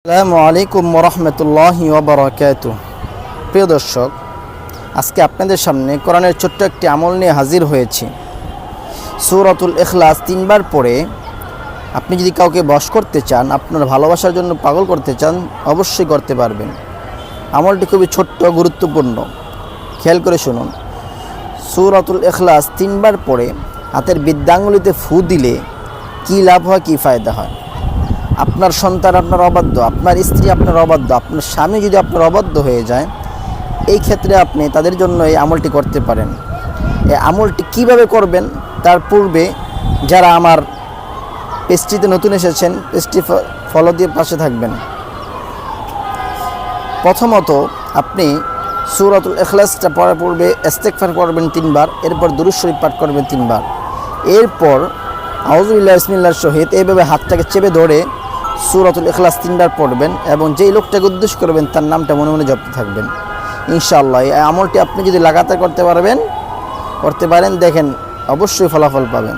আসসালামু আলাইকুম ওরহমতুল্লাহি ওয়াবারাকাতুহু। প্রিয় দর্শক, আজকে আপনাদের সামনে কোরআনের ছোট্ট একটি আমল নিয়ে হাজির হয়েছি। সূরাতুল ইখলাস 3 বার পড়ে আপনি যদি কাউকে বশ করতে চান, আপনার ভালোবাসার জন্য পাগল করতে চান, অবশ্যই করতে পারবেন। আমলটি খুবই ছোট্ট, গুরুত্বপূর্ণ। খেয়াল করে শুনুন। সূরাতুল ইখলাস 3 বার পড়ে হাতের বৃদ্ধাঙ্গুলিতে ফু দিলে কী লাভ হয়, কী ফায়দা হয়। আপনার সন্তান আপনার অবাধ্য, আপনার স্ত্রী আপনার অবাধ্য, আপনার স্বামী যদি আপনার অবাধ্য হয়ে যায়, এই ক্ষেত্রে আপনি তাদের জন্য এই আমলটি করতে পারেন। এই আমলটি কিভাবে করবেন তার পূর্বে যারা আমার পেজটিতে নতুন এসেছেন, পেজটি ফলো দিয়ে পাশে থাকবেন। প্রথমত আপনি সূরাতুল ইখলাসটা পড়ার পূর্বে ইস্তেগফার করবেন 3 বার, এরপর দুরূদ শরীফ পাঠ করবেন 3 বার। এরপর আউযু বিল্লাহি বিসমিল্লাহির সহিত এইভাবে হাতটাকে চেপে ধরে সূরাতুল ইখলাস 3 বার পড়বেন এবং যেই লোকটাকে উদ্দেশ্য করবেন তার নামটা মনে মনে জপতে থাকবেন। ইনশাআল্লাহ এই আমলটি আপনি যদি লাগাতার করতে পারেন, দেখেন অবশ্যই ফলাফল পাবেন।